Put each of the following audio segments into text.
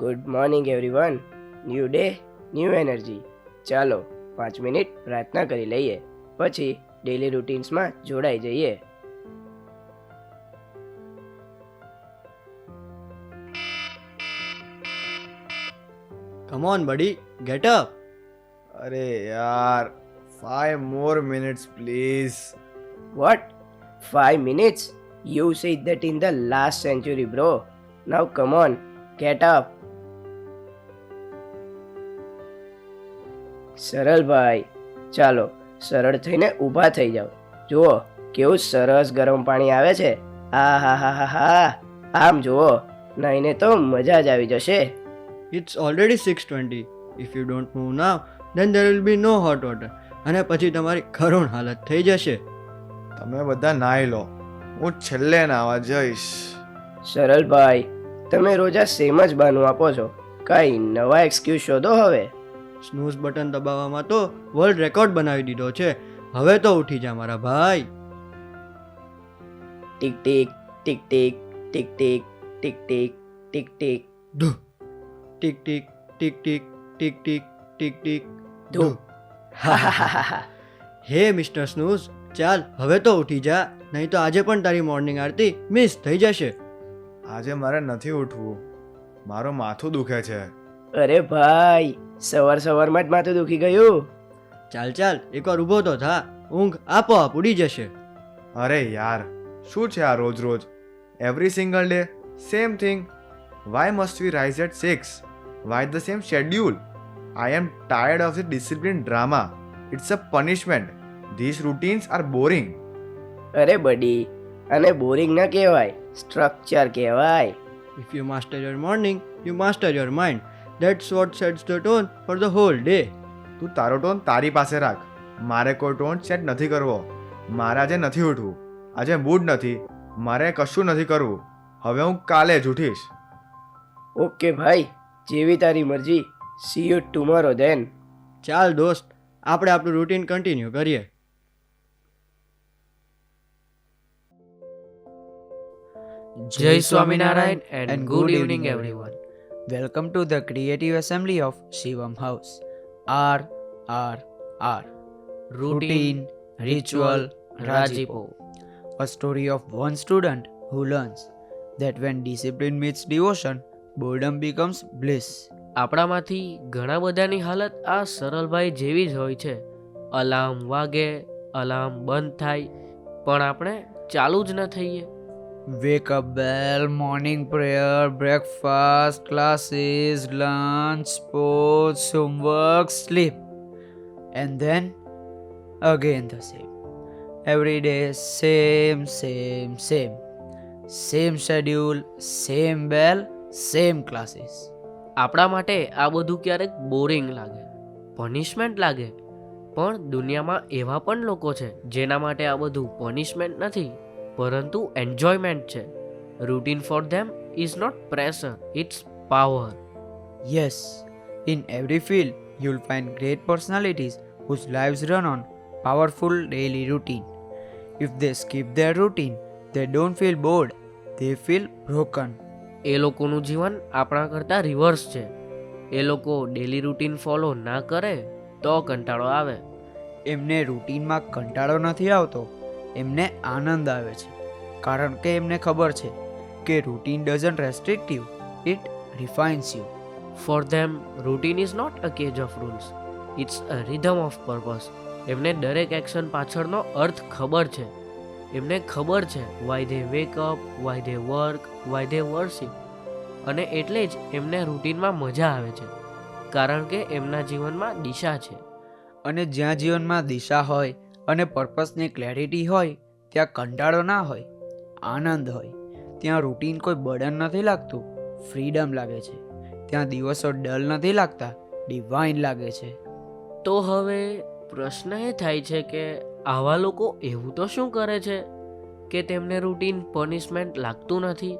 Good morning everyone. New day, new energy. ચાલો 5 minute પ્રાર્થના કરી લઈએ, પછી ડેલી રૂટીન્સમાં જોડાઈ જઈએ. Come on, buddy, get up. अरे यार 5 more minutes please. What? 5 minutes? You said that in the last century, bro. Now come on, get up. સરળભાઈ, ચાલો સરળ થઈને ઊભા થઈ જાઓ. જુઓ કેવું સરસ ગરમ પાણી આવે છે. આ હા હા હા હા, આમ જુઓ, નાઈને તો મજા જ આવી જશે. It's already 6:20. If you don't move now, then there will be no hot water. અને પછી તમારી કરુણ હાલત થઈ જશે. તમે બધા નાહી લો, હું છેલ્લે નાવા જઈશ. સરળભાઈ, તમે રોજ આ સેમ જ બહાનું આપો છો. કઈ નવા એક્સક્યુઝ શોધો હવે. સ્નૂઝ બટન દબાવવામાં તો વર્લ્ડ રેકોર્ડ બનાવી દીધો છે. હવે તો ઉઠી જા મારા ભાઈ. Tick tick tick tick tick tick tick tick tick tick ધૂ tick tick tick tick tick tick tick tick ધૂ. ધૂ. હે મિસ્ટર સ્નૂઝ, ચાલ હવે તો ઉઠી જા, નહીં તો આજે પણ તારી મોર્નિંગ આરતી મિસ થઈ જશે. આજે મારે નથી ઉઠવું, મારું માથું દુખે છે. અરે ભાઈ, સવાર સવારમાં જ માથું દુખી ગયું. ચાલ ચાલ એકવાર ઊભો તો થા, ઊંઘ આપોઆપ ઉડી જશે. અરે યાર, શું છે આ રોજ રોજ? Every single day same thing. Why must we rise at 6? Why the same schedule? I am tired of the discipline drama. It's a punishment. This routines are boring. અરે બડી, અને બોરિંગ ના કહેવાય, સ્ટ્રક્ચર કહેવાય. If you master your morning, you master your mind. That's what sets the tone for the whole day. તું તારો tone તારી પાસે રાખ. મારે કોઈ ટોન સેટ નથી કરવો. મારે આજે નથી ઉઠવું. આજે મૂડ નથી. મારે કશું નથી કરવું. હવે હું કાલે જ ઉઠીશ. ઓકે ભાઈ, જેવી તારી મરજી. See you tomorrow then. ચાલ દોસ્ત, આપણે આપણું રૂટીન કન્ટિન્યુ કરીએ. Jai Swaminarayan and good evening everyone. Welcome to the Creative Assembly of Shivam House. R. Routine, ritual, Rajipo. A story of one student who learns that when discipline meets devotion, boredom becomes bliss. આપણામાંથી ઘણા બધાની હાલત આ સરળભાઈ જેવી જ હોય છે. Alarm વાગે, અલાર્મ બંધ થાય, પણ આપણે ચાલુ જ ન થઈએ. Wake up bell, morning prayer, breakfast, classes, lunch, sports, homework, sleep. And then again the same. Every day same. Same schedule, same bell, same classes. આપણા માટે આ બધું ક્યારેક બોરિંગ લાગે, પનિશમેન્ટ લાગે, પણ દુનિયામાં એવા પણ લોકો છે જેના માટે આ બધું પનિશમેન્ટ નથી, પરંતુ એન્જોયમેન્ટ છે. Routine for them is not pressure, it's power. Yes, in every field you'll find great personalities whose lives run on powerful daily routine. If they skip their routine, they don't feel bored, they feel broken. એ લોકોનું જીવન આપણા કરતાં reverse છે. એ લોકો daily routine follow ના કરે તો કંટાળો આવે. એમને રૂટીનમાં કંટાળો નથી આવતો, એમને આનંદ આવે છે, કારણ કે એમને ખબર છે કે routine doesn't restrict you, it refines you. For them routine is not a cage of rules, it's a rhythm of purpose. એમને દરેક એક્શન પાછળનો અર્થ ખબર છે. એમને ખબર છે why they wake up, why they work, why they worship. અને એટલે જ એમને રૂટીનમાં મજા આવે છે, કારણ કે એમના જીવનમાં દિશા છે. અને જ્યાં જીવનમાં દિશા હોય અને પર્પસની ક્લેરિટી હોય, ત્યાં કંટાળો ના હોય, આનંદ હોય. ત્યાં રૂટીન કોઈ બર્ડન નથી લાગતું, ફ્રીડમ લાગે છે. ત્યાં દિવસો ડલ નથી લાગતા, ડિવાઇન લાગે છે. તો હવે પ્રશ્ન એ થાય છે કે આવા લોકો એવું તો શું કરે છે કે તેમને રૂટીન પનિશમેન્ટ લાગતું નથી,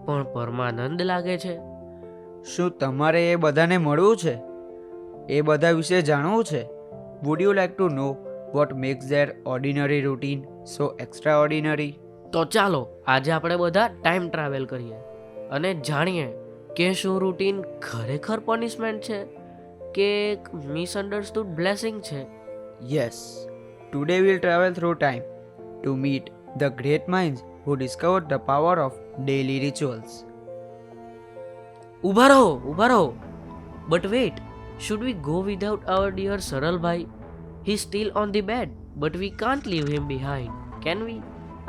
પણ પરમાનંદ લાગે છે? શું તમારે એ બધાને મળવું છે? એ બધા વિશે જાણવું છે? Would you like to know what makes there ordinary routine so extra ordinary? તો ચાલો આજે આપણે બધા ટાઈમ ટ્રાવેલ કરીએ. અને જાણીએ કે શું રૂટીન ખરેખર પનિશમેન્ટ છે કે એક મિસઅન્ડરસ્ટુડ બ્લેસિંગ છે. Yes, today we'll travel through time to meet the great minds who discovered the power of daily rituals. ઊભા રહો. But wait, should we go without our dear Saralbhai? He still on the bed but we can't leave him behind. Can we?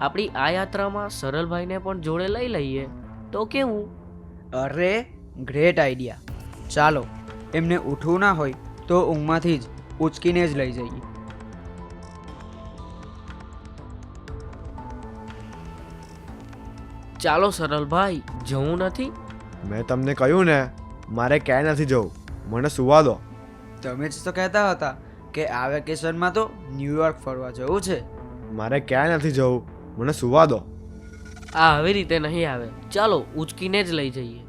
આપણી આ યાત્રામાં સરલભાઈને પણ જોડે લઈ લઈએ તો કેવું? અરે ગ્રેટ આઈડિયા. ચાલો, એમને ઉઠવું ના હોય તો ઊંઘમાંથી જ ઉચકીને જ લઈ જઈએ. ચાલો સરલભાઈ, જવું નથી? મેં તમને કહ્યું ને, મારે ક્યાંય નથી જવું, મને સુવા દો. તમે જ તો કહેતા હતા કે આ વેકેશનમાં તો ન્યૂયોર્ક ફરવા જવું છે. મારે ક્યાંય નથી જવું, મને સુવા દો. આ આવી રીતે નહીં આવે. ચાલો ઉચકીને જ લઈ જઈએ.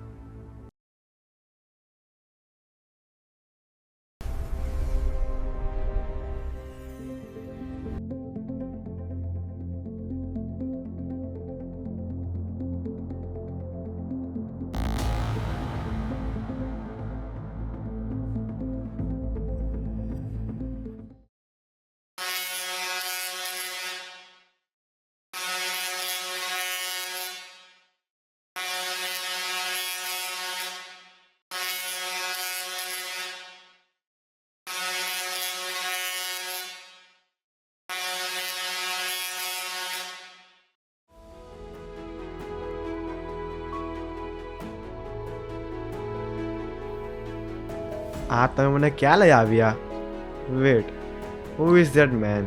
આ તમે મને ક્યાં લઈ આવ્યા? Wait, who is that man?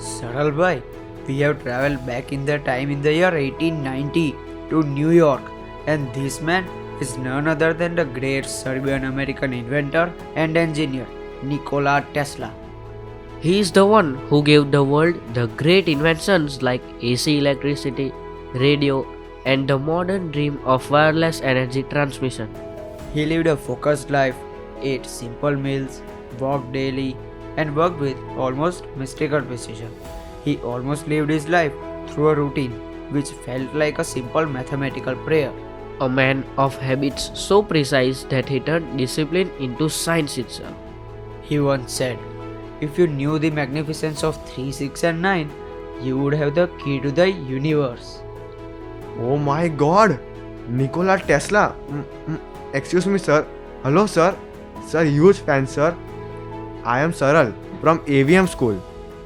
Saralbhai, we have traveled back in the time in the year 1890 to New York, and this man is none other than the great Serbian American inventor and engineer Nikola Tesla. He is the one who gave the world the great inventions like AC electricity, radio, and the modern dream of wireless energy transmission. He lived a focused life, ate simple meals, walked daily, and worked with almost mystical precision. He almost lived his life through a routine which felt like a simple mathematical prayer. A man of habits so precise that he turned discipline into science itself. He once said, "If you knew the magnificence of 3, 6, and 9, you would have the key to the universe." Oh my god! Nikola Tesla! Excuse me, sir. Hello, sir. Sir, huge fan, sir. I am Saral from AVM school.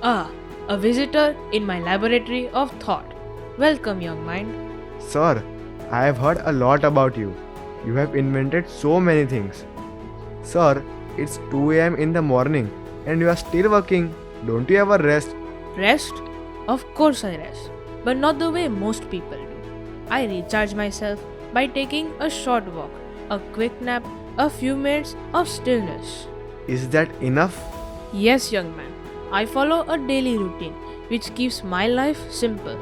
Ah, a visitor in my laboratory of thought. Welcome, young mind. Sir, I have heard a lot about you. You have invented so many things. Sir, it's 2 a.m. in the morning and you are still working. Don't you ever rest? Rest? Of course I rest, but not the way most people do. I recharge myself by taking a short walk, a quick nap, a few minutes of stillness. Is that enough? Yes, young man. I follow a daily routine which keeps my life simple.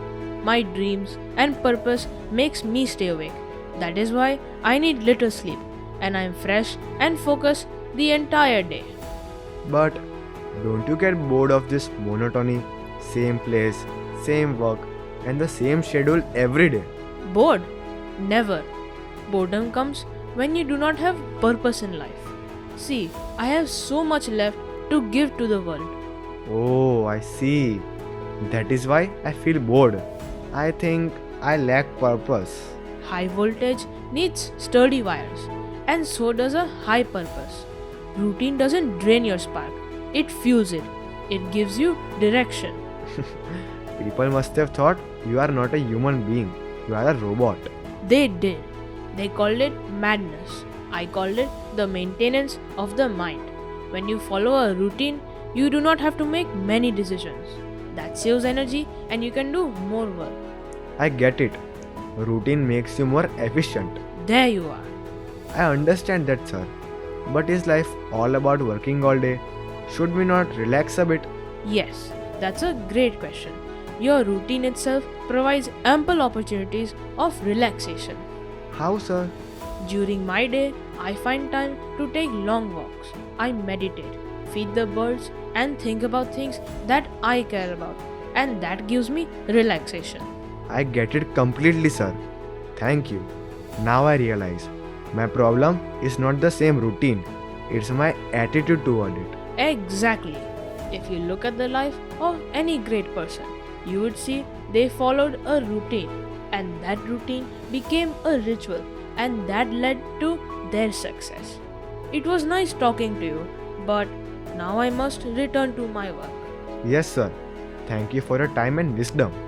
My dreams and purpose makes me stay awake. That is why I need little sleep and I am fresh and focused the entire day. But don't you get bored of this monotony? Same place, same work, and the same schedule every day? Bored? Never. Boredom comes when you do not have purpose in life. See, I have so much left to give to the world. Oh, I see. That is why I feel bored. I think I lack purpose. High voltage needs sturdy wires, and so does a high purpose. Routine doesn't drain your spark, it fuels it. It gives you direction. People must have thought you are not a human being, you are a robot. They did. They called it madness. I called it the maintenance of the mind. When you follow a routine, you do not have to make many decisions. That saves energy and you can do more work. I get it. Routine makes you more efficient. There you are. I understand that, sir. But is life all about working all day? Should we not relax a bit? Yes, that's a great question. Your routine itself provides ample opportunities of relaxation. How, sir? During my day, I find time to take long walks. I meditate, feed the birds, and think about things that I care about, and that gives me relaxation. I get it completely, sir. Thank you. Now I realize my problem is not the same routine, it's my attitude toward it. Exactly. If you look at the life of any great person, you would see they followed a routine, and that routine became a ritual, and that led to their success. It was nice talking to you, but now I must return to my work. Yes, sir. Thank you for your time and wisdom.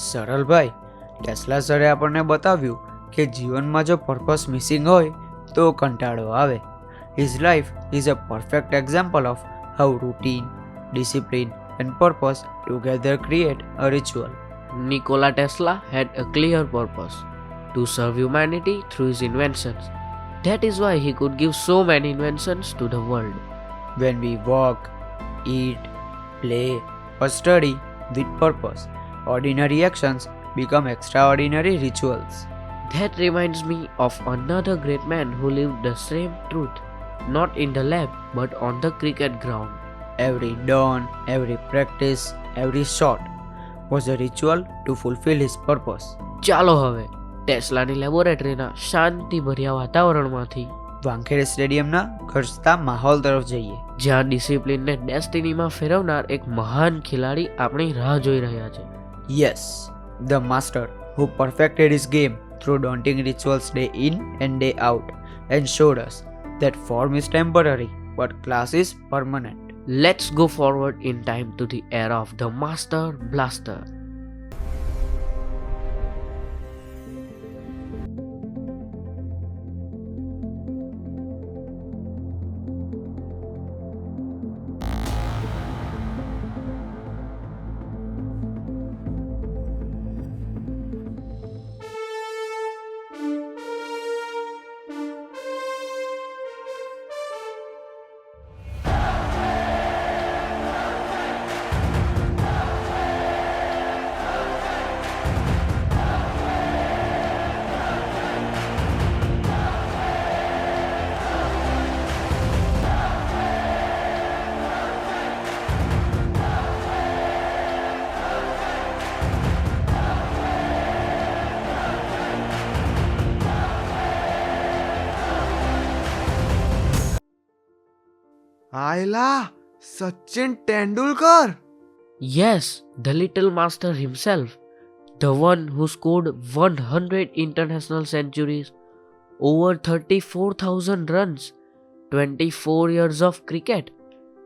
Saralbhai, Tesla સરે આપણને બતાવ્યું કે જીવનમાં જો purpose missing હોય તો કંટાળો આવે. His life is a perfect example of how routine, discipline and purpose together create a ritual. Nikola Tesla had a clear purpose to serve humanity through his inventions. That is why he could give so many inventions to the world. When we work, eat, play or study with purpose, ordinary actions become extraordinary rituals. That reminds me of another great man who lived the same truth, not in the lab but on the cricket ground. Every dawn, every practice, every shot was a ritual to fulfill his purpose. ચાલો હવે ટેસ્લાની લેબોરેટરીના શાંતિભર્યા વાતાવરણમાંથી વાંખેડે સ્ટેડિયમના ગરજતા માહોલ તરફ જઈએ, જ્યાં ડિસિપ્લિનને ડેસ્ટિનીમાં ફેરવનાર એક મહાન ખેલાડી આપણી રાહ જોઈ રહ્યા છે. Yes, the master who perfected his game through daunting rituals day in and day out and showed us that form is temporary but class is permanent. Let's go forward in time to the era of the Master Blaster. Ayla, Sachin Tendulkar. Yes, the little master himself, the one who scored 100 international centuries, over 34,000 runs, 24 years of cricket,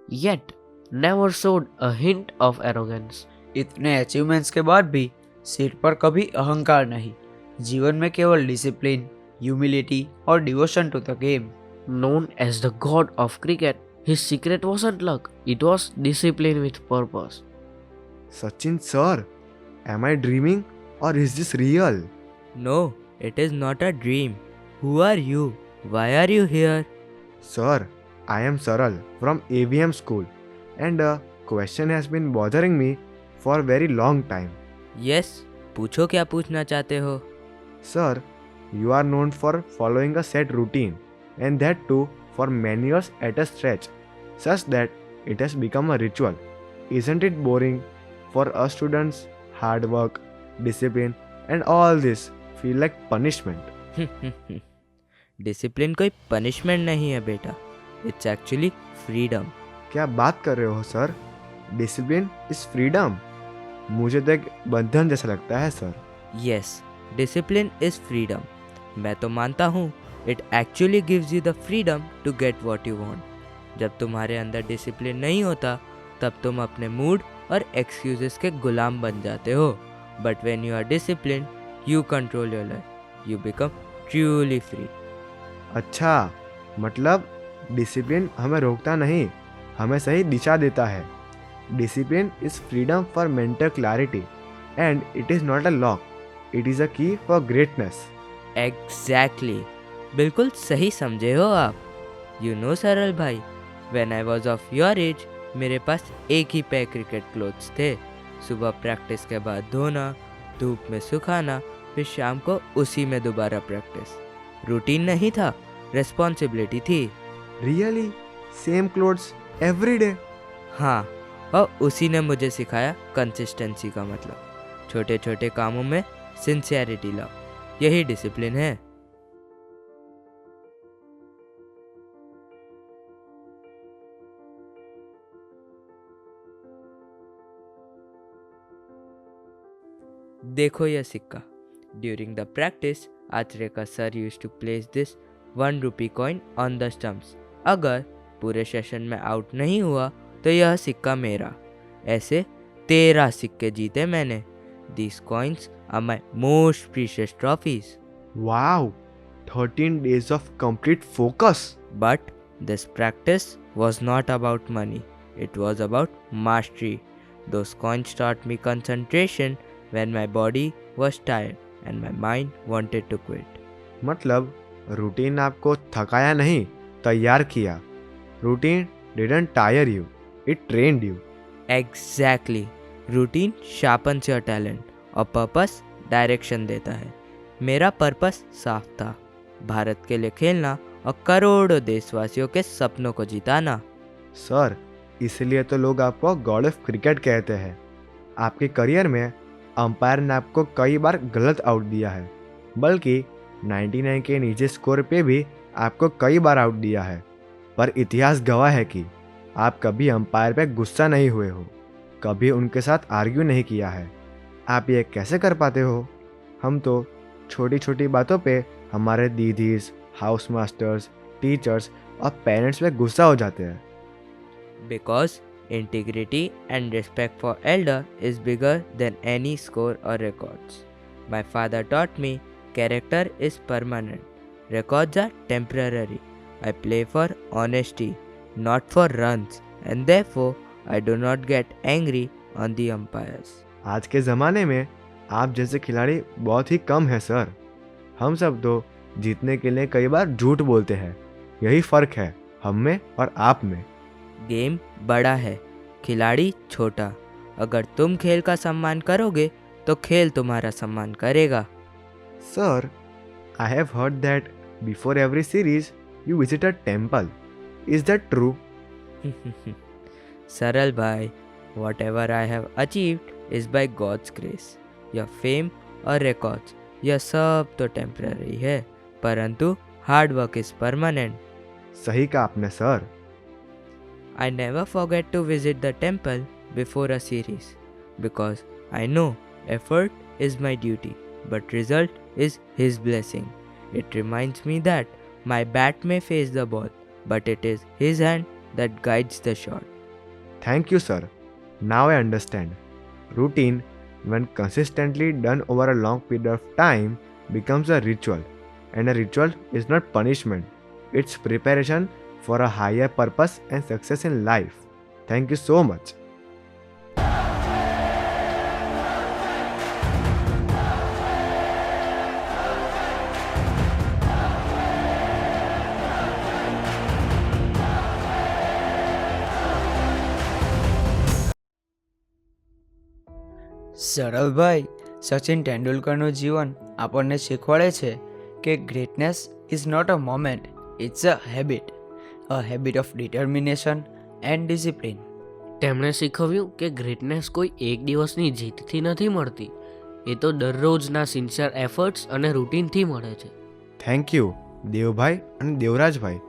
yet never showed a hint of arrogance. इतने achievements के बाद भी सिर पर कभी अहंकार नहीं. जीवन में केवल डिसिप्लिन, ह्यूमिलिटी और devotion to the game. Known as the god of cricket, his secret wasn't luck, it was discipline with purpose. Sachin sir, am I dreaming or is this real? No, it is not a dream. Who are you? Why are you here? Sir, I am Saral from AVM school and a question has been bothering me for a very long time. Yes, पूछो क्या पूछना चाहते हो? Sir, you are known for following a set routine and that too for many years at a stretch, such that it has become a ritual. Isn't it boring for us students? Hard work, discipline and all this feel like punishment. Discipline कोई punishment नहीं है बेटा. It's actually freedom. क्या बात कर रहे हो sir? Discipline is freedom. मुझे तो एक बंधन जैसा लगता है sir. Yes, discipline is freedom. मैं तो मानता हूँ it actually gives you the freedom to get what you want. जब तुम्हारे अंदर डिसिप्लिन नहीं होता तब तुम अपने मूड और एक्सक्यूजेस के गुलाम बन जाते हो. But when you are discipline you control your life. You become truly free. अच्छा, मतलब डिसिप्लिन हमें रोकता नहीं, हमें सही दिशा देता है. Discipline is freedom for mental clarity and it is not a lock, it is a की फॉर ग्रेटनेस. एग्जैक्टली, बिल्कुल सही समझे हो आप. यू नो सरल भाई, when I was of your age मेरे पास एक ही पेयर क्रिकेट क्लोथ्स थे. सुबह प्रैक्टिस के बाद धोना, धूप में सुखाना, फिर शाम को उसी में दोबारा प्रैक्टिस. रूटीन नहीं था, रिस्पॉन्सिबिलिटी थी. Really? Same clothes every day? हाँ, और उसी ने मुझे सिखाया कंसिस्टेंसी का मतलब। छोटे छोटे कामों में सिंसियरिटी लाओ, यही डिसिप्लिन है। देखो यह सिक्का। During the practice Achrekar sir used to place this 1 rupee coin on the stumps. अगर पूरे सेशन में आउट नहीं हुआ तो यह सिक्का मेरा। ऐसे 13 सिक्के जीते मैंने। These coins are my most precious trophies. Wow, 13 days of complete focus. But this practice was not about money. It was about mastery. Those coins taught me concentration when my body was tired and my mind wanted to quit. मतलब routine आपको थकाया नहीं, तैयार किया। Routine didn't tire you, it trained you. Exactly. Routine sharpens your talent और purpose direction देता है। मेरा purpose साफ था, भारत के लिए खेलना और करोड़ों देशवासियों के सपनों को जिताना। सर, इसलिए तो लोग आपको गॉड ऑफ क्रिकेट कहते हैं। आपके करियर में अंपायर ने आपको कई बार गलत आउट दिया है, बल्कि 99 के नीचे स्कोर पे भी आपको कई बार आउट दिया है। पर इतिहास गवाह है कि आप कभी अंपायर पे गुस्सा नहीं हुए हो, कभी उनके साथ आर्ग्यू नहीं किया है। आप ये कैसे कर पाते हो? हम तो छोटी छोटी बातों पे हमारे दीदीज, हाउस मास्टर्स, टीचर्स और पेरेंट्स पे गुस्सा हो जाते हैं। Because integrity and respect for elder is bigger than any score or records. My father taught me character is permanent. Records are temporary. I play for honesty, not for runs, and therefore I do not get angry on the umpires. आज के ज़माने में आप जैसे खिलाड़ी बहुत ही कम हैं sir. हम सब तो जीतने के लिए कई बार झूठ बोलते हैं। यही फ़र्क है हम में और आप में। गेम बड़ा है, खिलाड़ी छोटा। अगर तुम खेल का सम्मान करोगे तो खेल तुम्हारा सम्मान करेगा। Sir, I have heard that before every series you visit a temple. Is that true? सरल भाई, whatever I have achieved is by God's grace. Your fame और records, यह सब तो टेम्पररी है, परंतु हार्ड वर्क इज परमानेंट। सही कहा आपने sir. I never forget to visit the temple before a series because I know effort is my duty, but result is His blessing. It reminds me that my bat may face the ball, but it is His hand that guides the shot. Thank you sir. Now I understand. Routine, when consistently done over a long period of time, becomes a ritual. And a ritual is not punishment. It's preparation for a higher purpose and success in life. Thank you so much. Saralbhai, Sachin તેંડુલકરનું જીવન આપણને શીખવાડે છે કે greatness is not a moment, it's a habit of determination and discipline. તેમણે શીખવ્યું કે greatness કોઈ એક દિવસની જીતથી નથી મળતી, એ તો દરરોજના સિન્સિયર એફર્ટ્સ અને રૂટીનથી મળે છે. થેન્ક યુ દેવભાઈ અને દેવરાજભાઈ,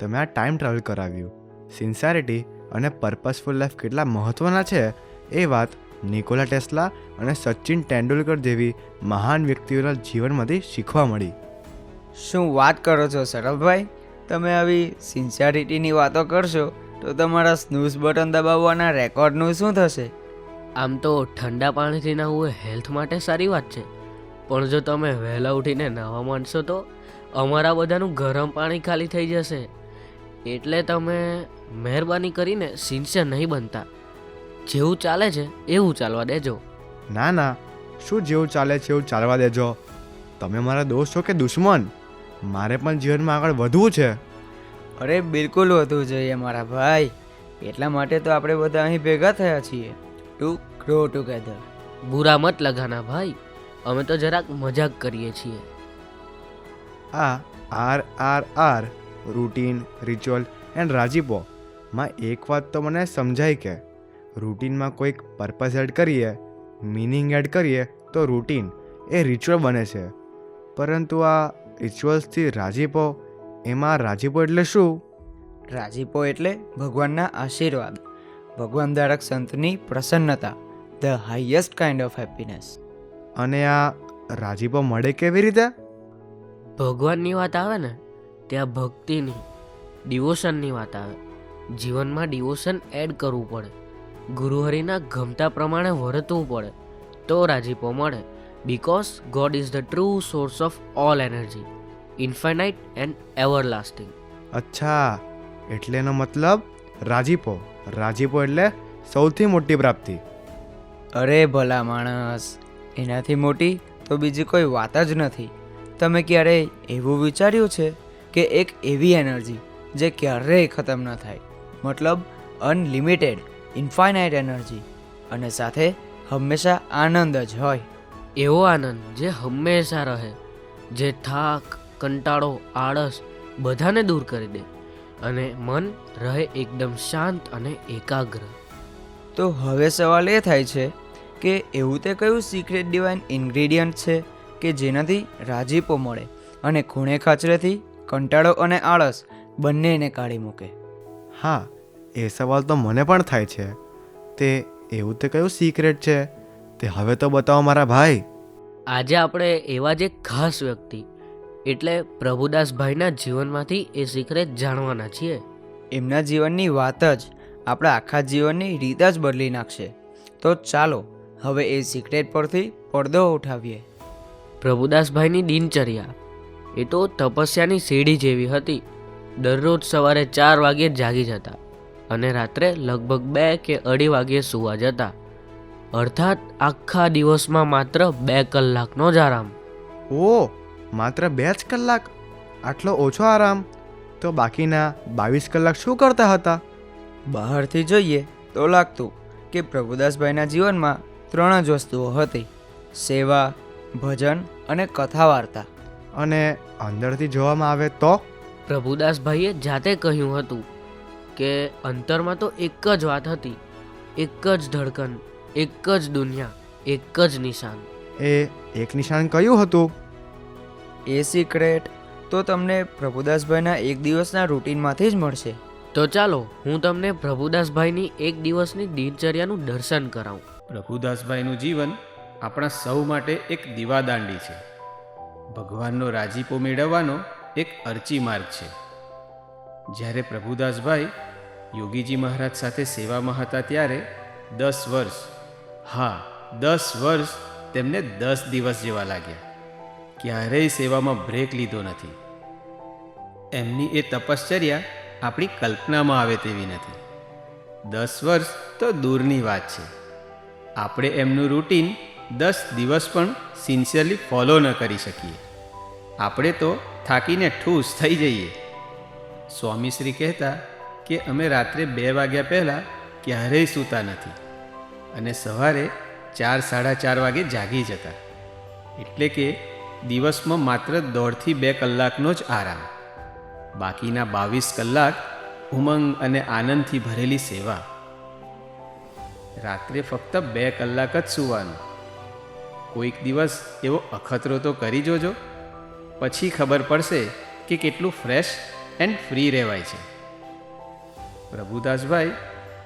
તમે આ ટાઈમ ટ્રાવેલ કરાવ્યું. સિન્સિયરિટી અને પર્પસફુલ લાઈફ કેટલા મહત્ત્વના છે એ વાત નિકોલા ટેસ્લા અને સચિન તેંડુલકર જેવી મહાન વ્યક્તિઓના જીવનમાંથી શીખવા મળી. શું વાત કરો છો સરળભાઈ? તમે આવી સિન્સિયરિટીની વાતો કરશો તો તમારા સ્નૂઝ બટન દબાવવાના રેકોર્ડનું શું થશે? આમ તો ઠંડા પાણીથી નહાવું એ હેલ્થ માટે સારી વાત છે, પણ જો તમે વહેલા ઉઠીને નહાવા માંડશો તો અમારા બધાનું ગરમ પાણી ખાલી થઈ જશે. એટલે તમે મહેરબાની કરીને સિન્સિયર નહીં બનતા. જેવું ચાલે છે એવું ચાલવા દેજો. ના ના, શું જેવું ચાલે છે એવું ચાલવા દેજો? તમે મારા દોસ્ત છો કે દુશ્મન? મારે પણ જીવનમાં આગળ વધવું છે. અરે બિલકુલ વધવું જોઈએ મારા ભાઈ, એટલા માટે તો આપણે બધા અહીં ભેગા થયા છીએ, ટુ ગ્રો ટુગેધર. બુરા મત લગાના ભાઈ, અમે તો જરાક મજાક કરીએ છીએ. આ RRR રૂટીન, રિચ્યુઅલ એન્ડ રાજીપો માં એક વાત તો મને સમજાય કે રૂટીનમાં કોઈક પર્પઝ એડ કરીએ, મિનિંગ એડ કરીએ તો રૂટીન એ રિચ્યુઅલ બને છે. પરંતુ આ રિચ્યુઅલ્સથી રાજીપો, એમાં રાજીપો એટલે શું? રાજીપો એટલે ભગવાનના આશીર્વાદ, ભગવાન ધારક સંતની પ્રસન્નતા, the highest kind of happiness. અને આ રાજીપો મળે કેવી રીતે? ભગવાનની વાત આવે ને ત્યાં ભક્તિની, ડિવોશનની વાત આવે. જીવનમાં ડિવોશન એડ કરવું પડે, ગુરુહરિના ગમતા પ્રમાણે વર્તવું પડે તો રાજીપો મળે. Because God is the true source of all energy, infinite and everlasting. અચ્છા, એટલે એનો મતલબ રાજીપો. રાજીપો એટલે સૌથી મોટી પ્રાપ્તિ. અરે ભલા માણસ, એનાથી મોટી તો બીજી કોઈ વાત જ નથી. તમે ક્યારેય એવું વિચાર્યું છે કે એક એવી એનર્જી જે ક્યારેય ખતમ ન થાય, મતલબ અનલિમિટેડ, ઇન્ફાઇનાઇટ એનર્જી, અને સાથે હંમેશા આનંદ જ હોય? એવો આનંદ જે હંમેશા રહે, જે થાક, કંટાળો, આળસ બધાને દૂર કરી દે અને મન રહે એકદમ શાંત અને એકાગ્ર. તો હવે સવાલ એ થાય છે કે એવું તે કયું સિક્રેટ ડિવાઇન ઇન્ગ્રેડિયન્ટ છે કે જેનાથી રાજીપો મળે અને ખૂણે ખાચરેથી કંટાળો અને આળસ બંનેને કાઢી મૂકે? હા, એ સવાલ તો મને પણ થાય છે. તે એવું તે કયું સિક્રેટ છે તે હવે તો બતાવો મારા ભાઈ. આજે આપણે એવા જ એક ખાસ વ્યક્તિ એટલે પ્રભુદાસભાઈના જીવનમાંથી એ સિક્રેટ જાણવાના છીએ. એમના જીવનની વાત જ આપણા આખા જીવનની રીત જ બદલી નાખશે. તો ચાલો હવે એ સિક્રેટ પરથી પડદો ઉઠાવીએ. પ્રભુદાસભાઈની દિનચર્યા એ તો તપસ્યાની સીડી જેવી હતી. દરરોજ સવારે 4 વાગ્યે જાગી જતા અને રાત્રે લગભગ 2 કે 2:30 વાગ્યે સૂવા જતા. અર્થાત આખા દિવસમાં માત્ર 2 કલાકનો જ આરામ. ઓ, માત્ર 2 જ કલાક? આટલો ઓછો આરામ? તો બાકીના 22 કલાક શું કરતા હતા? બહારથી જોઈએ તો લાગતું કે પ્રભુદાસભાઈના જીવનમાં 3 જ વસ્તુઓ હતી: સેવા, ભજન અને કથા વાર્તા. અને અંદરથી જોવામાં આવે તો પ્રભુદાસભાઈએ જાતે કહ્યું હતું કે અંતરમાં તો એક જ વાત હતી, એક જ ધડકન, એક જ દુનિયા, એક જ નિશાન. એ એક નિશાન કયું હતું? એ સિક્રેટ તો તમને પ્રભુદાસભાઈના એક દિવસના રૂટીનમાંથી જ મળશે. તો ચાલો હું તમને પ્રભુદાસભાઈની એક દિવસની દિનચર્યાનું દર્શન કરાવું. પ્રભુદાસભાઈનું જીવન આપણા સૌ માટે એક દીવાદાંડી છે. ભગવાનનો રાજીપો મેળવવાનો એક અરચી માર્ગ છે. જ્યારે પ્રભુદાસભાઈ યોગીજી મહારાજ સાથે સેવામાં હતા ત્યારે 10 વર્ષ, હા 10 વર્ષ તેમને 10 દિવસ જેવા લાગ્યા. ક્યારેય સેવામાં બ્રેક લીધો નથી. એમની એ તપશ્ચર્યા આપણી કલ્પનામાં આવે તેવી નથી. 10 વર્ષ તો દૂરની વાત છે. આપણે એમનું રૂટીન 10 દિવસ પણ સિન્સિયરલી ફોલો ન કરી શકીએ. આપણે તો થાકીને ઠૂસ થઈ જઈએ. સ્વામીશ્રી કહેતા કે અમે રાત્રે 2 વાગ્યા પહેલાં ક્યારેય સૂતા નથી અને સવારે 4-4:30 વાગે જાગી જતા. એટલે કે દિવસમાં માત્ર 1.5 થી 2 કલાકનો જ આરામ. બાકીના 22 કલાક ઉમંગ અને આનંદથી ભરેલી સેવા. રાત્રે ફક્ત 2 કલાક જ સૂવાનું. કોઈક દિવસ એવો અખતરો તો કરી જોજો, પછી ખબર પડશે કે કેટલું ફ્રેશ એન્ડ ફ્રી રહેવાય છે. પ્રભુદાસભાઈ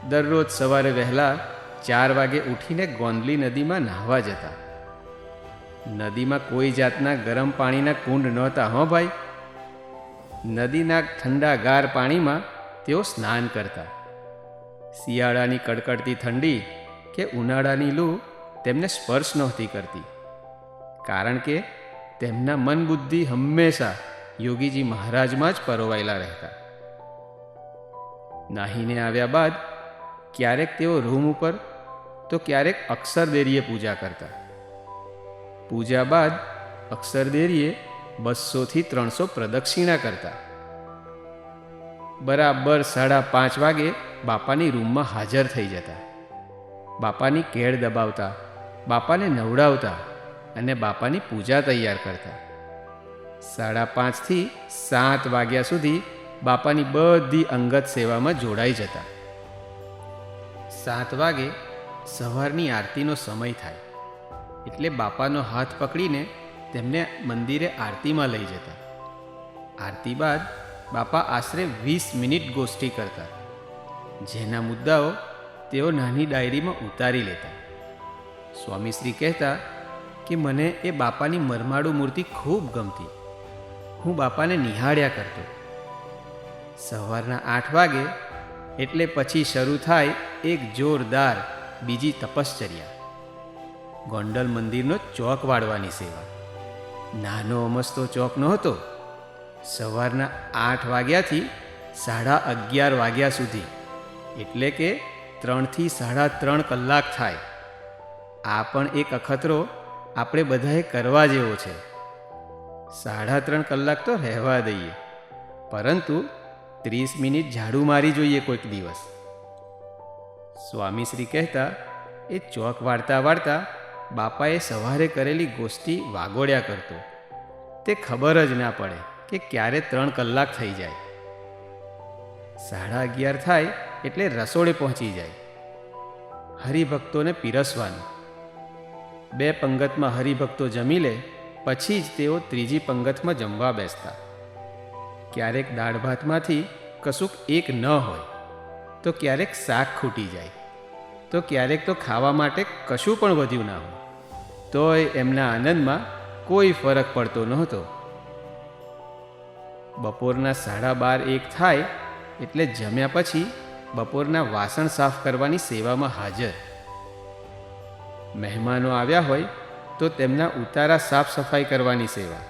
દરરોજ સવારે વહેલા 4 વાગે ઉઠીને ગોંદલી નદીમાં નાહવા જતા. નદીમાં કોઈ જાતના ગરમ પાણીના કુંડ નહોતા હો ભાઈ. નદીના ઠંડાગાર પાણીમાં તેઓ સ્નાન કરતા. શિયાળાની કડકડતી ઠંડી કે ઉનાળાની લૂ તેમને સ્પર્શ નહોતી કરતી, કારણ કે તેમના મન બુદ્ધિ હંમેશા યોગીજી મહારાજમાં જ પરોવાયેલા રહેતા. નાહીને આવ્યા બાદ ક્યારેક તેઓ રૂમ ઉપર તો ક્યારેક અક્ષરદેરીએ પૂજા કરતા. પૂજા બાદ અક્ષરદેરીએ 200 થી 300 પ્રદક્ષિણા કરતા. બરાબર 5:30 વાગે બાપાની રૂમમાં હાજર થઈ જતા. બાપાની કેળ દબાવતા, બાપાને નવડાવતા અને બાપાની પૂજા તૈયાર કરતા. 5:30 થી 7 વાગ્યા સુધી બાપાની બધી અંગત સેવામાં જોડાઈ જતા. 7 વાગે સવારની આરતીનો સમય થાય એટલે બાપાનો હાથ પકડીને તેમને મંદિરે આરતીમાં લઈ જતા. આરતી બાદ બાપા આશરે 20 મિનિટ ગોષ્ઠી કરતા, જેના મુદ્દાઓ તેઓ નાની ડાયરીમાં ઉતારી લેતા. સ્વામીશ્રી કહેતા કે મને એ બાપાની મરમાળું મૂર્તિ ખૂબ ગમતી. હું બાપાને નિહાળ્યા કરતો. સવારના 8 વાગે એટલે પછી શરૂ થાય એક જોરદાર બીજી તપશ્ચર્યા. ગોંડલ મંદિરનો ચોક વાળવાની સેવા. નાનો અમસ્તો ચોક નહોતો. સવારના 8 વાગ્યાથી 11:30 વાગ્યા સુધી, એટલે કે 3 થી 3.5 કલાક થાય. આ પણ એક અખતરો આપણે બધાએ કરવા જેવો છે. 3.5 કલાક તો રહેવા દઈએ, પરંતુ 30 મિનિટ ઝાડુ મારી જોઈએ કોઈક દિવસ. સ્વામીશ્રી કહેતા એ ચોક વાળતા વાળતા બાપાએ સવારે કરેલી ગોષ્ઠી વાગોડ્યા કરતો. તે ખબર જ ના પડે કે ક્યારે 3 કલાક થઈ જાય. 11:30 થાય એટલે રસોડે પહોંચી જાય. હરિભક્તોને પીરસવાનું. 2 પંગતમાં હરિભક્તો જમી લે પછી જ તેઓ ત્રીજી પંગતમાં જમવા બેસતા. ક્યારેક દાળ ભાતમાંથી કશુંક એક ન હોય, તો ક્યારેક શાક ખૂટી જાય, તો ક્યારેક તો ખાવા માટે કશું પણ વધ્યું ના હોય. તોય એમના આનંદમાં કોઈ ફરક પડતો નહોતો. બપોરના 12:30-1 થાય એટલે જમ્યા પછી બપોરના વાસણ સાફ કરવાની સેવામાં હાજર. મહેમાનો આવ્યા હોય તો તેમના ઉતારા સાફ સફાઈ કરવાની સેવા.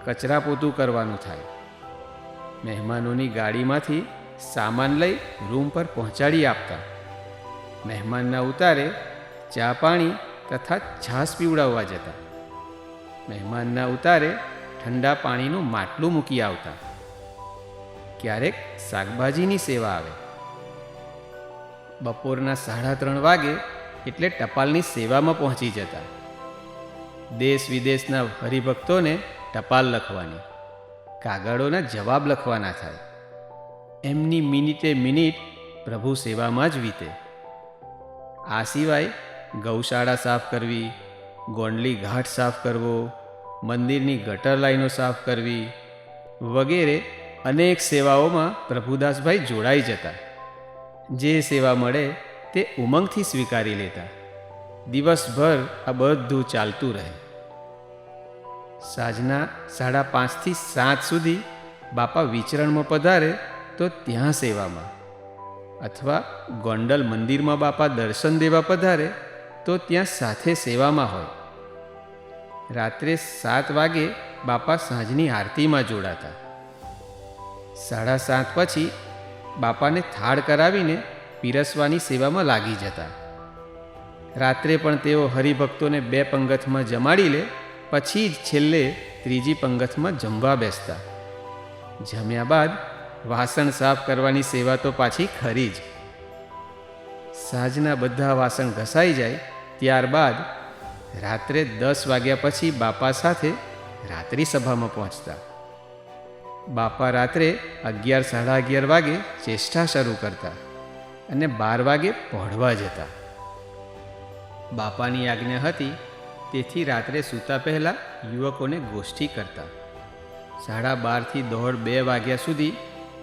કચરા પોતું કરવાનું થાય. મહેમાનોની ગાડીમાંથી સામાન લઈ રૂમ પર પહોંચાડી આપતા. મહેમાનના ઉતારે ચા પાણી તથા છાશ પીવડાવવા જતા. મહેમાનના ઉતારે ઠંડા પાણીનું માટલું મૂકી આવતા. ક્યારેક શાકભાજીની સેવા આવે. બપોરના 3:30 વાગે એટલે ટપાલની સેવામાં પહોંચી જતા. દેશ વિદેશના હરિભક્તોને ટપાલ લખવાની, કાગળોના જવાબ લખવાના થાય. એમની મિનિટે મિનિટ પ્રભુ સેવામાં જ વીતે. આ સિવાય ગૌશાળા સાફ કરવી, ગોંડલી ઘાટ સાફ કરવો, મંદિરની ગટર લાઈનો સાફ કરવી વગેરે અનેક સેવાઓમાં પ્રભુદાસભાઈ જોડાઈ જતા. જે સેવા મળે તે ઉમંગથી સ્વીકારી લેતા. દિવસભર આ બધું ચાલતું રહે. સાંજના 5:30 થી 7 સુધી બાપા વિચરણમાં પધારે તો ત્યાં સેવામાં, અથવા ગોંડલ મંદિરમાં બાપા દર્શન દેવા પધારે તો ત્યાં સાથે સેવામાં હોય. રાત્રે 7 વાગે બાપા સાંજની આરતીમાં જોડાતા. 7:30 પછી બાપાને થાળ કરાવીને પીરસવાની સેવામાં લાગી જતા. રાત્રે પણ તેઓ હરિભક્તોને 2 પંગતમાં જમાડી લે પછી જ છેલ્લે ત્રીજી પંગતમાં જમવા બેસતા. જમ્યા બાદ વાસણ સાફ કરવાની સેવા તો પાછી ખરી જ. સાંજના બધા વાસણ ઘસાઈ જાય ત્યારબાદ રાત્રે 10 વાગ્યા પછી બાપા સાથે રાત્રિ સભામાં પહોંચતા. બાપા રાત્રે 11-11:30 વાગે ચેષ્ટા શરૂ કરતા અને 12 વાગે પહોંચવા જતા. બાપાની આજ્ઞા હતી તેથી રાત્રે સૂતા પહેલાં યુવકોને ગોષ્ઠી કરતા. 12:30 થી 1:30-2 વાગ્યા સુધી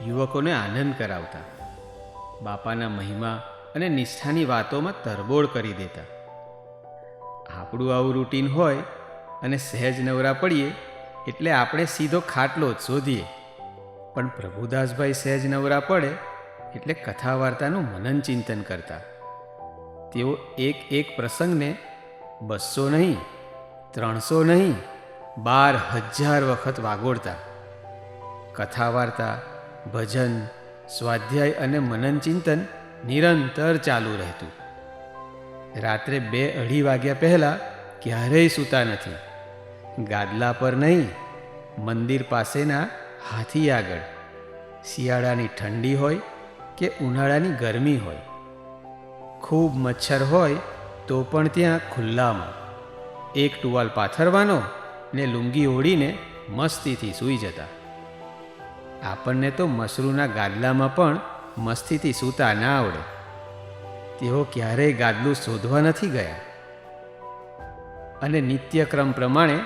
યુવકોને આનંદ કરાવતા. બાપાના મહિમા અને નિષ્ઠાની વાતોમાં તરબોળ કરી દેતા. આપણું આવું રૂટીન હોય અને સહેજ નવરા પડીએ એટલે આપણે સીધો ખાટલો જ શોધીએ, પણ પ્રભુદાસભાઈ સહેજ નવરા પડે એટલે કથા વાર્તાનું મનન ચિંતન કરતા. તેઓ એક પ્રસંગને 200 નહીં, 300 નહીં, 12,000 વખત વાગોળતા. કથા વાર્તા, ભજન, સ્વાધ્યાય અને મનન ચિંતન નિરંતર ચાલુ રહેતું. રાત્રે 2-2:30 વાગ્યા પહેલાં ક્યારેય સૂતા નથી. ગાદલા પર નહીં, મંદિર પાસેના હાથી આગળ. શિયાળાની ઠંડી હોય કે ઉનાળાની ગરમી હોય, ખૂબ મચ્છર હોય તો પણ ત્યાં ખુલ્લામાં એક ટુવાલ પાથરવાનો ને લુંગી ઓઢીને મસ્તીથી સૂઈ જતા. આપણને તો મશરૂના ગાદલામાં પણ મસ્તીથી સૂતા ના આવડે. તેઓ ક્યારેય ગાદલું શોધવા નથી ગયા અને નિત્યક્રમ પ્રમાણે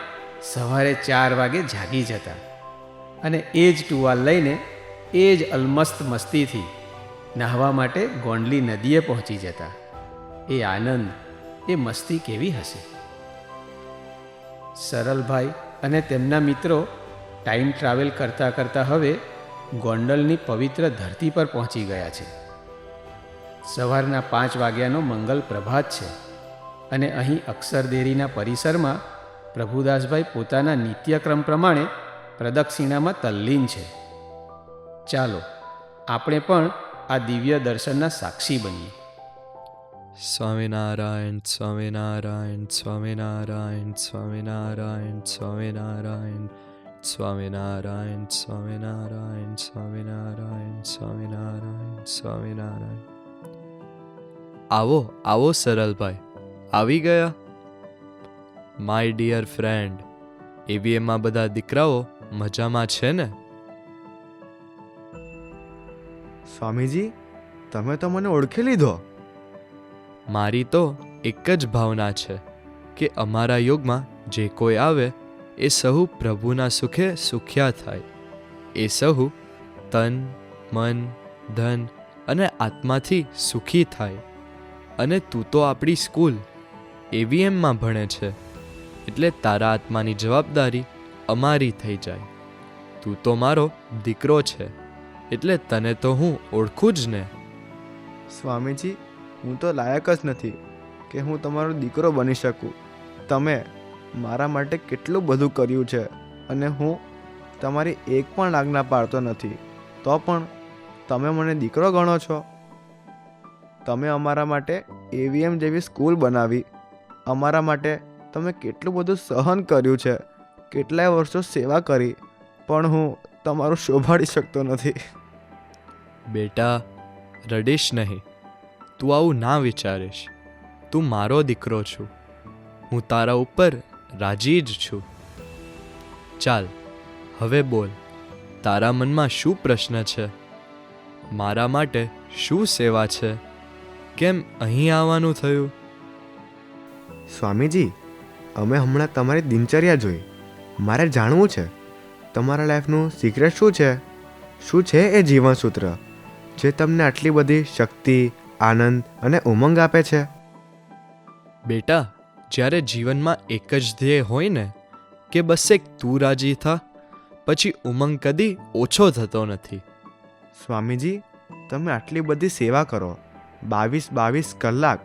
સવારે 4 વાગે જાગી જતા અને એ જ ટુવાલ લઈને એ જ અલમસ્ત મસ્તીથી નાહવા માટે ગોંડલી નદીએ પહોંચી જતા. એ આનંદ, એ મસ્તી કેવી હશે! સરલભાઈ અને તેમના મિત્રો ટાઈમ ટ્રાવેલ કરતાં કરતાં હવે ગોંડલની પવિત્ર ધરતી પર પહોંચી ગયા છે. સવારના 5 વાગ્યાનો મંગલ પ્રભાત છે અને અહીં અક્ષરદેરીના પરિસરમાં પ્રભુદાસભાઈ પોતાના નિત્યક્રમ પ્રમાણે પ્રદક્ષિણામાં તલ્લીન છે. ચાલો આપણે પણ આ દિવ્ય દર્શનના સાક્ષી બનીએ. સ્વામિનારાયણ સ્વામિનારાયણ સ્વામિનારાયણ સ્વામિનારાયણ સ્વામિનારાયણ સ્વામિનારાયણ સ્વામિનારાયણ સ્વામિનારાયણ સ્વામિનારાયણ સ્વામિનારાયણ. આવો આવો સરલભાઈ, આવી ગયા? માય ડિયર ફ્રેન્ડ, એવીએમમાં બધા દીકરાઓ મજામાં છે ને? સ્વામીજી, તમે તો મને ઓળખી લીધો. મારી તો એક જ ભાવના છે કે અમારા યુગમાં જે કોઈ આવે એ સહુ પ્રભુના સુખે સુખ્યા થાય. એ સહુ તન મન ધન અને આત્માથી સુખી થાય. અને તું તો આપણી સ્કૂલ એવીએમમાં ભણે છે, એટલે તારા આત્માની જવાબદારી અમારી થઈ જાય. તું તો મારો દીકરો છે, એટલે તને તો હું ઓળખું જ ને. સ્વામીજી, હું તો લાયક જ નથી કે હું તમારો દીકરો બની શકું. તમે મારા માટે કેટલું બધું કર્યું છે અને હું તમારી એક પણ આજ્ઞા પાળતો નથી, તો પણ તમે મને દીકરો ગણો છો. તમે અમારા માટે એવીએમ જેવી સ્કૂલ બનાવી, અમારા માટે તમે કેટલું બધું સહન કર્યું છે, કેટલાય વર્ષો સેવા કરી, પણ હું તમારું શોભાડી શકતો નથી. બેટા, રડીશ નહીં. તું આવું ના વિચારીશ. તું મારો દીકરો છું. હું તારા ઉપર રાજી જ છું. ચાલ હવે બોલ, તારા મનમાં શું પ્રશ્ન છે? મારા માટે શું સેવા છે? કેમ અહીં આવવાનું થયું? સ્વામીજી, અમે હમણાં તમારી દિનચર્યા જોઈ. મારે જાણવું છે તમારા લાઈફનું સિક્રેટ શું છે? શું છે એ જીવનસૂત્ર જે તમને આટલી બધી શક્તિ, આનંદ અને ઉમંગ આપે છે? બેટા, જ્યારે જીવનમાં એક જ ધ્યેય હોય ને કે બસ એક તું રાજી થા, પછી ઉમંગ કદી ઓછો થતો નથી. સ્વામીજી, તમે આટલી બધી સેવા કરો, 22 કલાક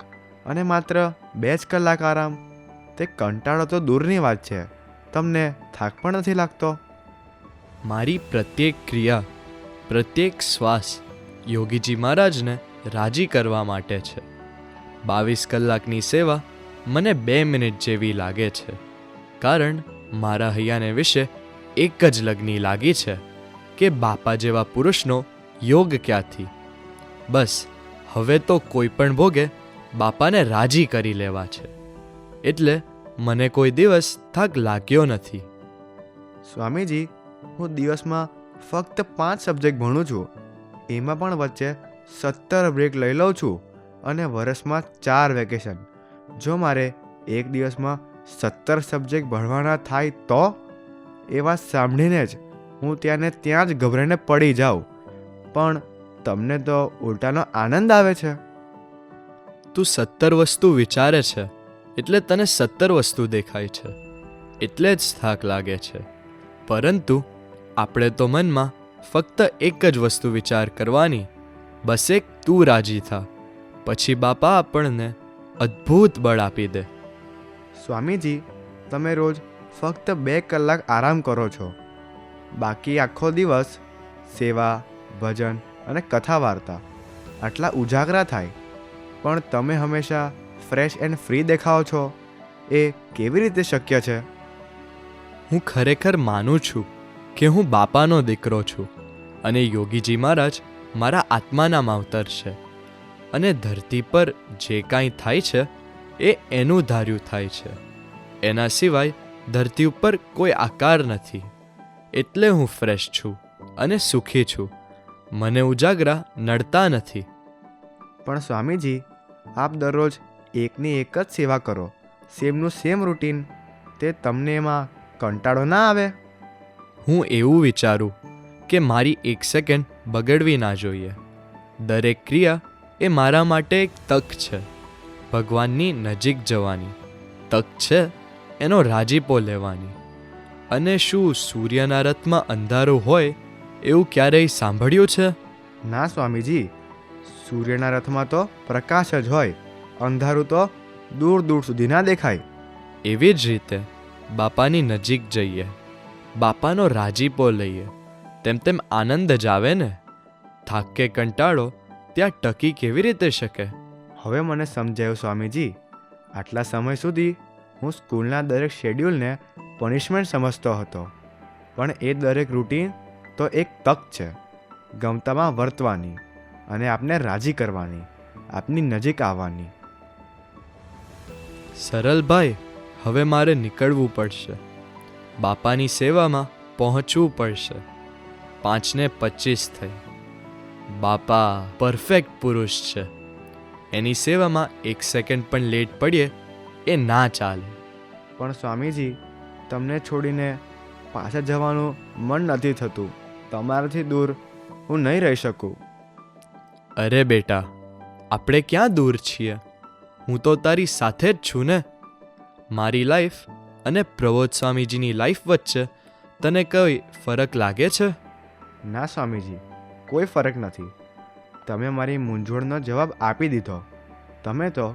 અને માત્ર 2 જ કલાક આરામ, તે કંટાળો તો દૂરની વાત છે. તમને થાક પણ નથી લાગતો? મારી પ્રત્યેક ક્રિયા, પ્રત્યેક શ્વાસ યોગીજી મહારાજને રાજી કરવા માટે છે. 22 કલાકની સેવા મને 2 મિનિટ જેવી લાગે છે, કારણ મારા હૈયાને વિશે એક જ લગ્ની લાગી છે કે બાપા જેવા પુરુષનો યોગ ક્યાંથી. બસ હવે તો કોઈ પણ ભોગે બાપાને રાજી કરી લેવા છે, એટલે મને કોઈ દિવસ થાક લાગ્યો નથી. સ્વામીજી, હું દિવસમાં ફક્ત 5 સબ્જેક્ટ ભણું છું, એમાં પણ વચ્ચે 17 બ્રેક લઈ લઉં છું અને વર્ષમાં 4 વેકેશન. જો મારે એક દિવસમાં 17 સબ્જેક્ટ ભણવાના થાય તો? એ વાત સાંભળીને જ હું ત્યાં જ ગભરાઈને પડી જાઉં. પણ તમને તો ઉલટાનો આનંદ આવે છે. તું 17 વસ્તુ વિચારે છે એટલે તને 17 વસ્તુ દેખાય છે, એટલે જ થાક લાગે છે. પરંતુ આપણે તો મનમાં ફક્ત એક જ વસ્તુ વિચાર કરવાની, બસ એક તું રાજી થા, પછી બાપા આપણને અદ્ભુત બળ આપી દે. સ્વામીજી, તમે રોજ ફક્ત 2 કલાક આરામ કરો છો, બાકી આખો દિવસ સેવા, ભજન અને કથા વાર્તા, આટલા ઉજાગરા થાય, પણ તમે હંમેશા ફ્રેશ એન્ડ ફ્રી દેખાઓ છો. એ કેવી રીતે શક્ય છે? હું ખરેખર માનું છું કે હું બાપાનો દીકરો છું અને યોગીજી મહારાજ મારા આત્માના માવતર છે, અને ધરતી પર જે કાંઈ થાય છે એ એનું ધાર્યું થાય છે. એના સિવાય ધરતી ઉપર કોઈ આકાર નથી. એટલે હું ફ્રેશ છું અને સુખી છું. મને ઉજાગરા નડતા નથી. પણ સ્વામીજી, આપ દરરોજ એકની એક જ સેવા કરો, સેમનું સેમ રૂટીન, તે તમને એમાં કંટાળો ના આવે? હું એવું વિચારું કે મારી એક સેકન્ડ બગડવી ના જોઈએ. દરેક ક્રિયા એ મારા માટે એક તક છે, ભગવાનની નજીક જવાની તક છે, એનો રાજીપો લેવાની. અને શું સૂર્યના રથમાં અંધારું હોય એવું ક્યારેય સાંભળ્યું છે? ના સ્વામીજી, સૂર્યના રથમાં તો પ્રકાશ જ હોય, અંધારું તો દૂર દૂર સુધી ના દેખાય. એવી જ રીતે બાપાની નજીક જઈએ, બાપાનો રાજીપો લઈએ, તેમ તેમ આનંદ જ આવે ને. થાક કે કંટાળો ત્યાં ટકી કેવી રીતે શકે? હવે મને સમજાયું સ્વામીજી. આટલા સમય સુધી હું સ્કૂલના દરેક શેડ્યુલને પનિશમેન્ટ સમજતો હતો, પણ એ દરેક રૂટીન તો એક તક છે ગમતામાં વર્તવાની અને આપને રાજી કરવાની, આપની નજીક આવવાની. સરલભાઈ, હવે મારે નીકળવું પડશે. બાપાની સેવામાં પહોંચવું પડશે. 5:25 થઈ. બાપા પરફેક્ટ પુરુષ છે, એની સેવામાં 1 સેકન્ડ પણ લેટ પડીએ એ ના ચાલે. પણ સ્વામીજી, તમને છોડીને પાછા જવાનું મન નથી થતું. તમારાથી દૂર હું નહીં રહી શકું. અરે બેટા, આપણે ક્યાં દૂર છીએ? હું તો તારી સાથે જ છું ને. મારી લાઈફ અને પ્રબોધ સ્વામીજીની લાઈફ વચ્ચે તને કોઈ ફરક લાગે છે? ના સ્વામીજી, કોઈ ફરક નથી. તમે મારી મૂંઝવણનો જવાબ આપી દીધો. તમે તો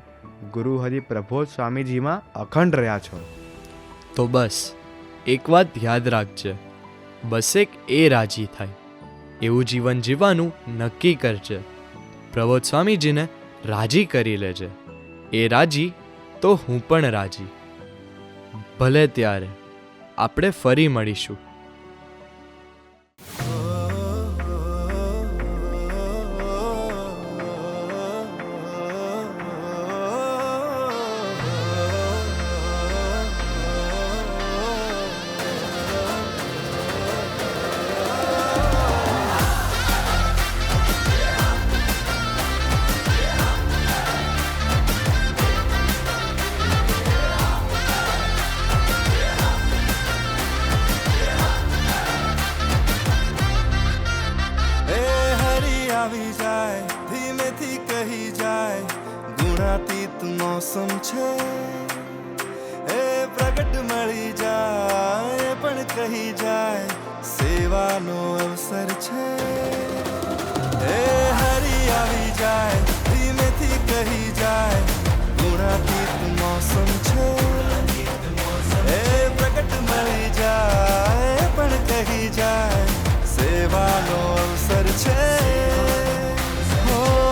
ગુરુ હરિ પ્રબોધ સ્વામીજીમાં અખંડ રહ્યા છો. તો બસ એક વાત યાદ રાખજે, બસ એક એ રાજી થાય એવું જીવન જીવવાનું નક્કી કરજે. પ્રબોધ સ્વામીજીને રાજી કરી લેજે. એ રાજી તો હું પણ રાજી. ભલે ત્યારે આપણે ફરી મળીશું. આવી જાય, ધીમેથી કહી જાય, ગુણાતીત મોસમ છે. એ પ્રગટ મળી જાય પણ કહી જાય, સેવાનો અવસર છે. એ હરી આવી જાય, ધીમેથી કહી જાય, ગુણાતીત મોસમ છે. એ પ્રગટ મળી જાય પણ કહી જાય, સેવાનો અવસર છે.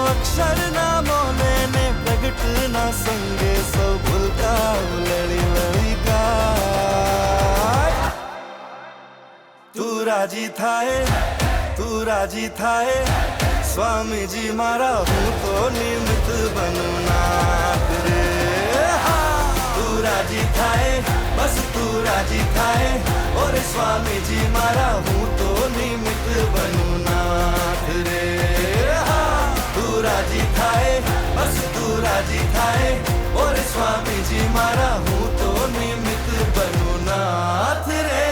અક્ષરના મોને ને પ્રગટના સંગે સૌ ભૂલકા લડી લડી ગાય. તું રાજી થાય, તું રાજી થાય, સ્વામીજી મારા હું તો નિમિત્ત બનું નાથ રે. તું રાજી થાય, બસ તું રાજી થાય, ઓરે સ્વામીજી મારા હું તો નિમિત્ત બનું નાથ રે. તું રાજી થાય, બસ તું રાજી થાય, ઓરે સ્વામીજી મારા હું તો નિમિત્ત બનું નાથ રે.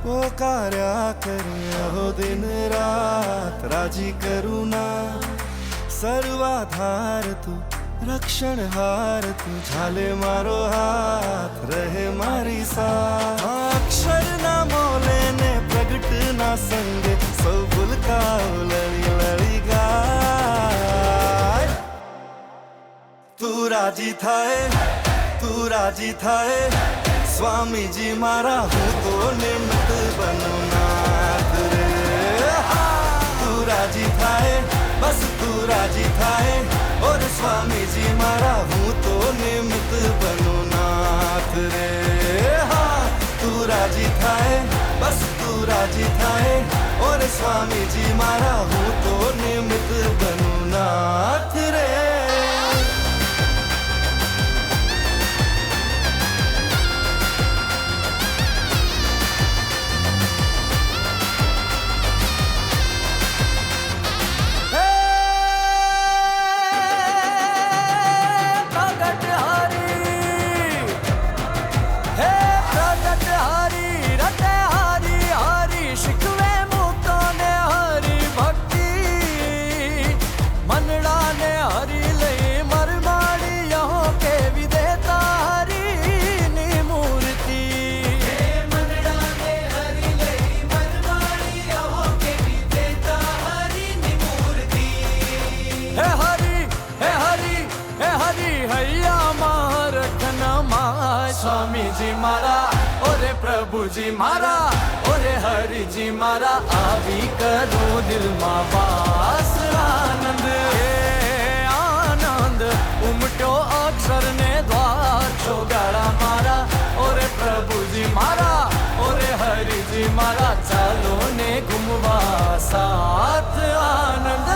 પોકાર્યા કર્યો દિન રાત, રાજી કરું ના સર્વાધાર તું, રક્ષણહાર તું, ઝાલે મારો હાથ, રહે મારી સાથ. અક્ષરના મોલે ને પ્રગટના સંગે સૌ ભૂલકા લડી લડી ગાય. તું રાજી થાય, તું રાજી થાય, સ્વામીજી મારા હું તો નિમિત્ત બનું નાથ રે. તું રાજી થાય, બસ તું રાજી થાય. ઓર સ્વામીજી મારા હું તો નિમિત્ત બનું નાથ રે. હા તું રાજી થાય, બસ તું રાજી થાય. ઓર સ્વામીજી મારા હું તો નિમિત્ત બનું નાથ રે. સ્વામીજી મારા, ઓરે પ્રભુજી મારા, ઓરે હરિજી મારા, આવી કરું દિલમાં વાસ. આનંદ આનંદ ઉમટ્યો અક્ષર ને દ્વાર ચોગાડા મારા. ઓરે પ્રભુજી મારા, ઓરે હરિજી મારા, ચાલો ને ઘૂમવા સાથ. આનંદ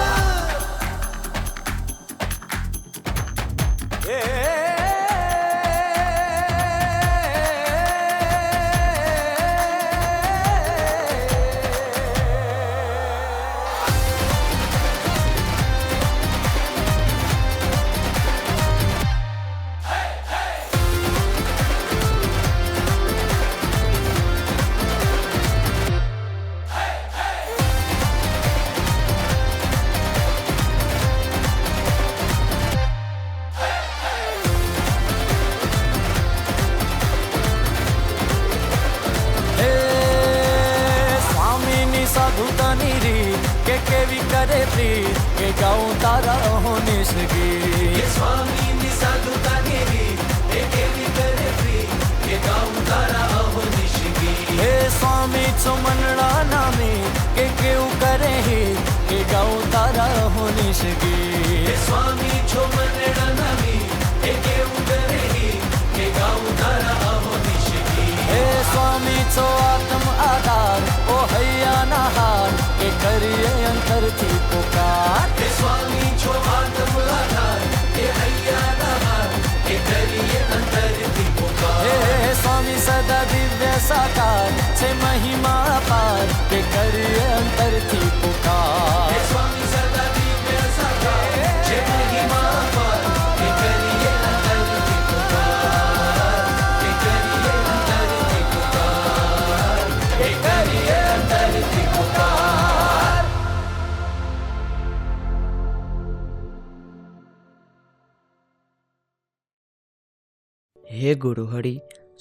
સાધુતાની રીત કે કેવી કરે પ્રીત કે ગાઉં તારા હોનિશ ગીત. સ્વામીની સાધુતાની રીત કે કેવી કરે પ્રીત કે ગાઉં તારા હોનિશ ગીત. હે સ્વામી છો મનડા નામી કે કેવું કરે હિત કે ગાઉં તારા હોનિશ ગીત. સ્વામી છો મનડા નામી કે કેવું કરે હિત કે ગાઉં તારા હોનિશ ગીત. હે સ્વામી છો આત્મ આધાર ઓ હૈયાના હાર કે કરીએ અંતરથી પુકાર. હે સ્વામી છો આત્મ આધાર કે હૈયાના હાર કે કરીએ અંતરથી પુકાર. હે સ્વામી સદા દિવ્ય સાકાર છે મહિમા અપાર કે કરીએ અંતરથી પુકાર. હે સ્વામી સદા દિવ્ય સાકાર છે મહિમા અપાર કે કરીએ અંતરથી પુકાર. કે કરીએ અંતરથી પુકાર. કે કરીએ અંતરથી પુકાર. હે ગુરુહરિ,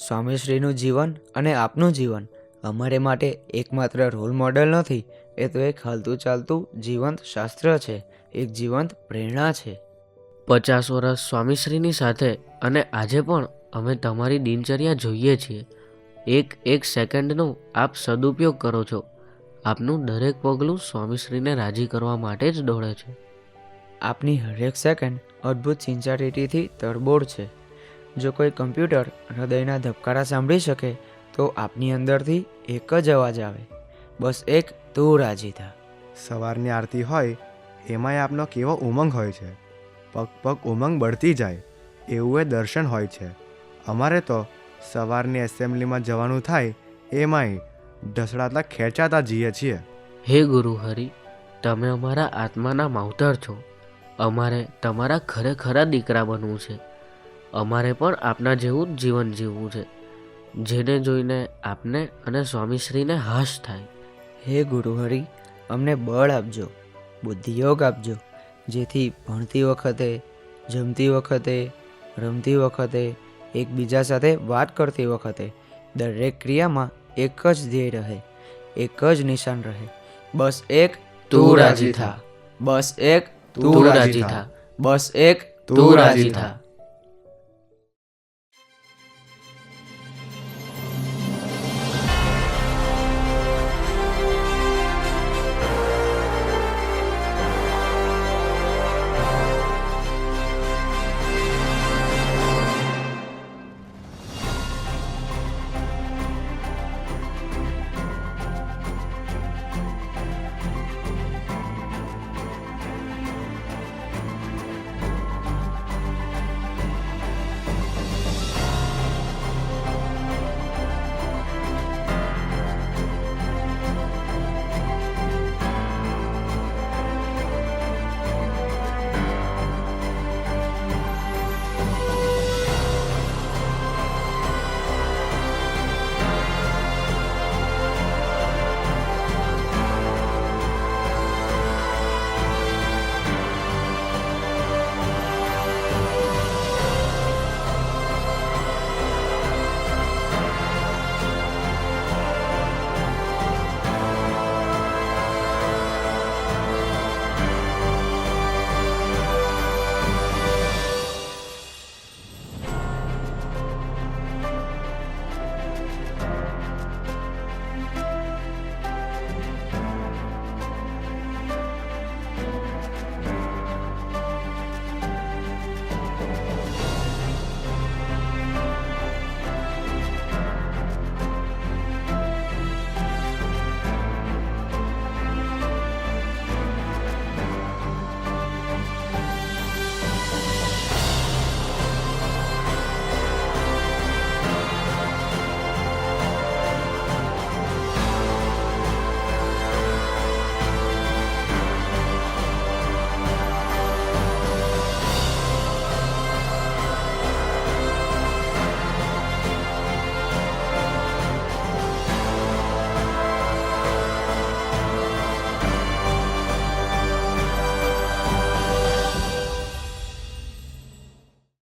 સ્વામીશ્રીનું જીવન અને આપનું જીવન અમારે માટે એકમાત્ર રોલ મોડેલ નથી, એ તો એક હાલતું ચાલતું જીવંત શાસ્ત્ર છે, એક જીવંત પ્રેરણા છે. 50 વર્ષ સ્વામીશ્રીની સાથે અને આજે પણ અમે તમારી દિનચર્યા જોઈએ છીએ. એક સેકન્ડનો આપ સદુપયોગ કરો છો. આપનું દરેક પગલું સ્વામીશ્રીને રાજી કરવા માટે જ દોડે છે. આપની હરેક સેકન્ડ અદ્ભુત સિન્સિયરિટીથી તરબોળ છે. જો કોઈ કમ્પ્યુટર હૃદયના ધબકારા સાંભળી શકે તો આપની અંદરથી એક જ અવાજ આવે, બસ એક તું રાજી થા. સવારની આરતી હોય એમાંય આપનો કેવો ઉમંગ હોય છે. પગ પગ ઉમંગ બળતી જાય એવું એ દર્શન હોય છે. અમારે તો સવારની એસેમ્બલીમાં જવાનું થાય એમાંય ઢસડાતા ખેંચાતા જઈએ છીએ. હે ગુરુહરિ, તમે અમારા આત્માના માવતર છો. અમારે તમારા ખરેખરા દીકરા બનવું છે. અમારે પણ આપના જેવું જ જીવન જીવવું છે, જેને જોઈને આપને અને સ્વામીશ્રીને હર્ષ થાય. હે ગુરુહરિ, અમને બળ આપજો, બુદ્ધિયોગ આપજો, જેથી ભણતી વખતે, જમતી વખતે, રમતી વખતે, એકબીજા સાથે વાત કરતી વખતે દરેક ક્રિયામાં એક જ ધ્યેય રહે, એક જ નિશાન રહે. બસ એક તું રાજી થા. બસ એક તું રાજી થા. બસ એક તું રાજી થા.